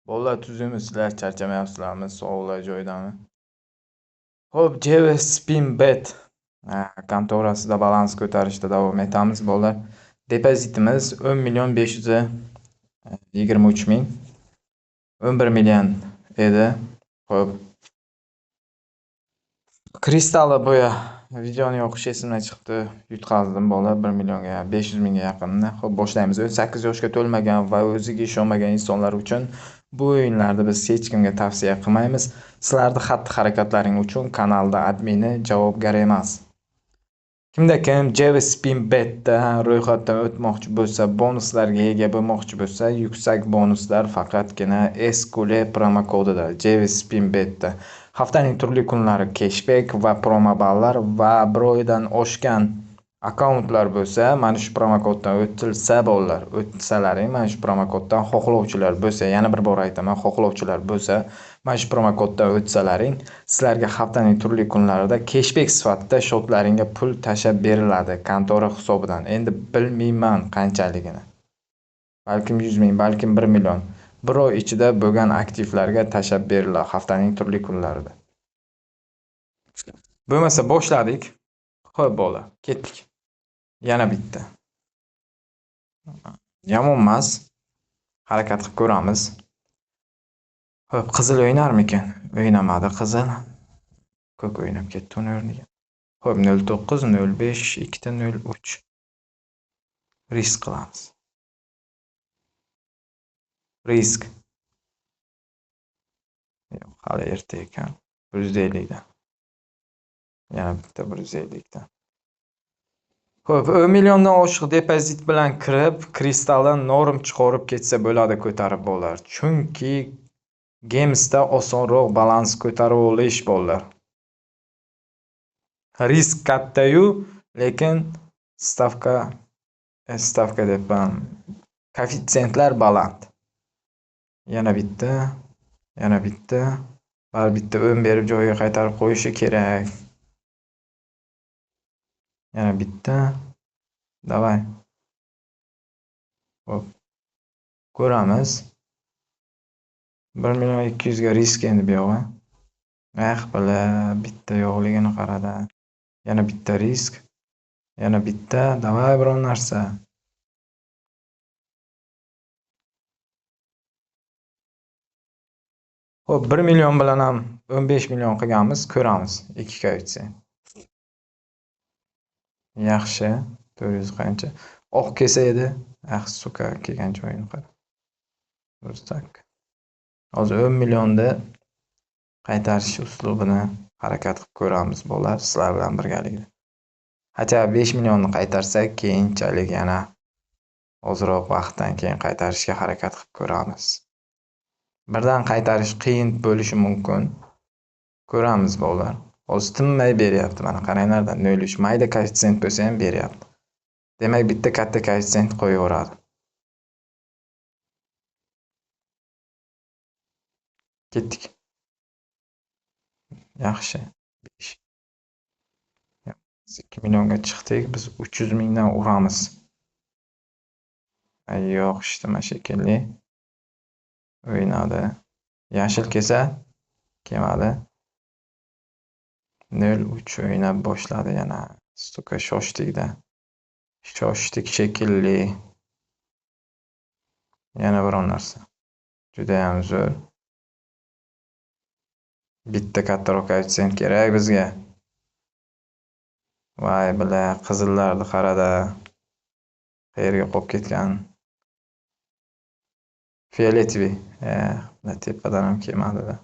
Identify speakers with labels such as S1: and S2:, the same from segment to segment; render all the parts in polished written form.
S1: Bolalar tuzimizlar, charchamayapsizlarmi? Sog'lar joyidami? Xo'p, Jeve Spinbet kontorasida balans ko'tarishda davom etamiz bolalar. Depozitimiz 10 million 523 ming, 11 million edi. Xo'p, Kristalla bo'ya videoni yoqish esimdan chiqdi. Yutqazdim bolalar 1 millionga 500 mingga yaqinni. Xo'p, boshlaymiz. 18 yoshga to'lmagan va o'ziga ishonmagan insonlar uchun bu o'yinlarni biz hech kimga tavsiya qilmaymiz. Sizlarning xatti-harakatlaring uchun kanalda admini javobgar emas. Kimda kim JavaSpinbetda ro'yxatdan o'tmoqchi bo'lsa, bonuslarga ega bo'lmoqchi bo'lsa, yuksak bonuslar faqatgina Escule promo kodida JavaSpinbetda. Haftaning turli kunlari cashback va promo ballar va 1 oydan oshgan akkauntlar bo'lsa, mana shu promo koddan o'tilsa bolalar, o'tsalaring mana shu promo koddan xohlovchilar bo'lsa, yana bir bor aytaman, xohlovchilar bo'lsa, mana shu promo koddan o'tsalaring, sizlarga haftaning turli kunlarida cashback sifatida shotlaringga pul tashab beriladi kontora hisobidan. Endi bilmayman qanchaligini. Balkim 100 ming, balkim 1 million. 1 oy ichida bo'lgan aktivlarga tashab beriladi haftaning turli kunlarida. Bo'lmasa boshladik. Xo'p bolalar, ketdik. Yana bitta. Yomon emas. Harakat qilib ko'ramiz. Xo'p, qizil o'ynarmikan? O'ynamadi qizil. Ko'k o'ynab ketdi uni o'rniga. Xo'p, 09, 05, 2 03. Risk qilamiz. Risk. Yo'q, hali erta ekan. 150 dan. Yana bitta 150 dan. Xo'p, 10 milliondan oshiq depozit bilan kirib, kristaldan norm chiqarib ketsa bo'ladi ko'tarib bolalar. Chunki Gamesda osonroq balans ko'tarib olish bolalar. Risk katta-yu, lekin stavka debman. Koeffitsiyentlar baland. Yana bitta. Bari bitta 10 berib joyiga qaytarib qo'yishi kerak. Yana bitta. Davay. Hop. Ko'ramiz. 1 million 200 ga risk endi bu yo'g'i. Bala, bitta yo'qligini qarada. Yana bitta risk. Yana bitta, davay biron narsa. Xo'p, 1 million bilan ham 15 million qilganmiz, ko'ramiz. 2 koeffitsient. Yaxshi, 400 qancha? Oq kelsa edi. Suka, kelgan joyini qara. O'ztak. Hozir 10 millionda qaytarish uslubini harakat qilib ko'ramiz bolalar, sizlar bilan birgalikda. Hatto 5 millionni qaytarsak, keyinchalik yana ozroq vaqtdan keyin qaytarishga harakat qilib ko'ramiz. Birdan qaytarish qiyin bo'lishi mumkin. Ko'ramiz bolalar. Hozir tinmay beryapti, mana qaranglar-da, 0.3 mayda koeffitsient bo'lsa ham beryapti. Demak, bitta katta koeffitsient qo'yaveradi. Ketdik. Yaxshi. 5. 2 millionga chiqdik, biz 300 mingdan uramiz. Yo'q, ishtama shekilli. O'ynadi. Yashil kelsa, kelmadi. 03 o'ynab boshladi yana. Suka shoshdik-da. Shoshdik shekilli. Yana biron narsa. Juda ham zo'r. Bitta kattaroq koeffitsient kerak bizga. Voy bila, qizillarni qarada. Qayerga qolib ketgan? Fioletoviy. Tepadan ham kelmadi-da.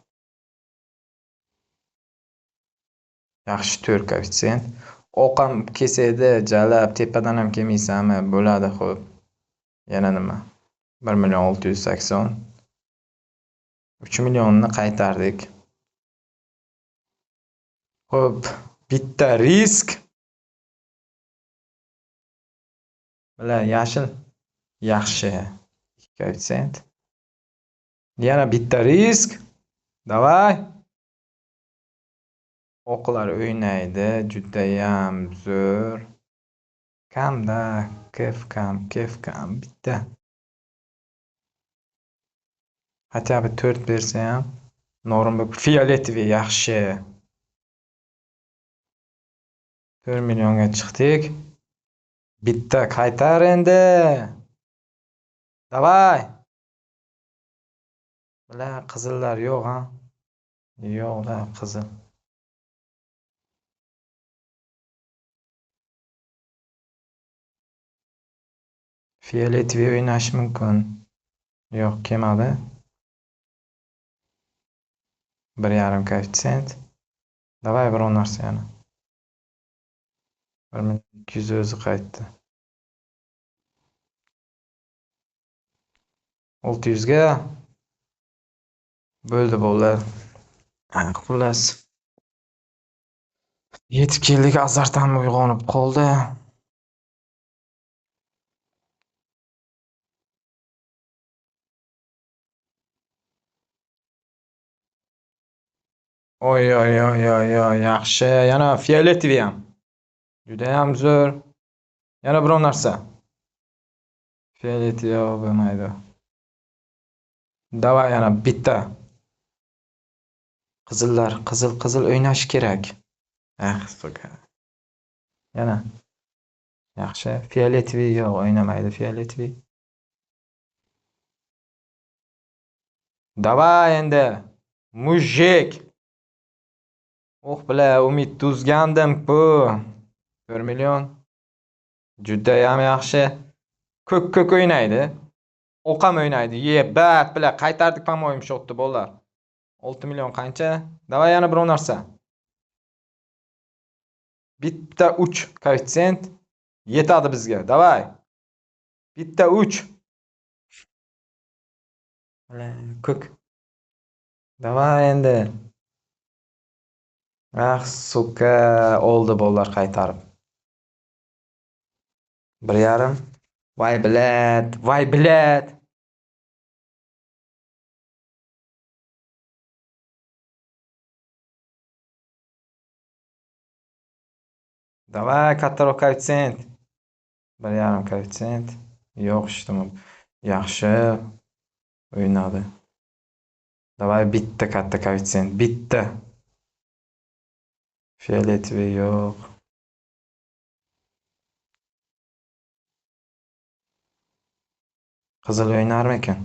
S1: Yaxshi 4 koeffitsient. Oq ham kelsa edi, jalab tepadan ham kelmaysanmi? Bo'ladi, xo'p. Yana nima? 1 million 680. 3 millionni qaytardik. Xo'p, bitta risk. Bila, yashil. Yaxshi. Koeffitsient. Yana bitta risk. Davay. Oqlar o'ynaydi, juda ham zo'r. Kamda, kef kam bitta. Хотя бы 4 bersa ham Norinbek fioletoviy yaxshi. 4 millionga chiqdik. Bitta qaytar endi. Davay. Bla qizillar yo'q ha. Yo'q-da qizil. Fioletoviy o'ynash mumkin. Yo'q, kelmadi. 1,5 koeffitsient. Davay biror narsa yana. 1200 o'zi qaytdi. 600 ga bo'ldi bolalar. Xullas. Yetib keldik, azart ham uyg'onib qoldi. Oy, yaxshi. Yana fioletoviy ham. Juda ham zo'r. Yana biror narsa. Fioletoviy bo'lmaydi. Davay yana bitta. Qizillar, qizil o'ynash kerak. Suka. Yana. Yaxshi. Fioletoviy yo'q, o'ynamaydi fioletoviy. Davay endi. Mujik. Bla, umid tuzgandim-ku. 1 million. Juda ham yaxshi. Ko'k o'ynaydi. O'qam o'ynaydi. Bat bla qaytardik, по-моему, shotni bolalar. 6 million qancha? Davay yana biror narsa. Bitta 3 koeffitsient yetadi bizga. Davay. Bitta 3. Ko'k. Davay endi. Suka, oldi bolalar qaytarib. 1,5. Voy bilat. Davay kattaroq koeffitsient. 1,5 koeffitsient. Yo'q, ishtimi. Yaxshi o'ynadi. Davay bitta katta koeffitsient, bitta. Fioletoviy yo'q. Qizil o'ynarmikan?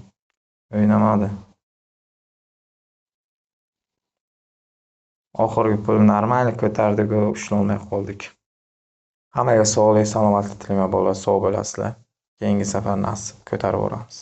S1: O'ynamadi. Oxirgi pul normal ko'tardik-ku, ushlolmay qoldik. Hammaga sog'lik, salomatlik tilayman bolalar, sog' bo'lasizlar. Keyingi safar nasib ko'tarib boramiz.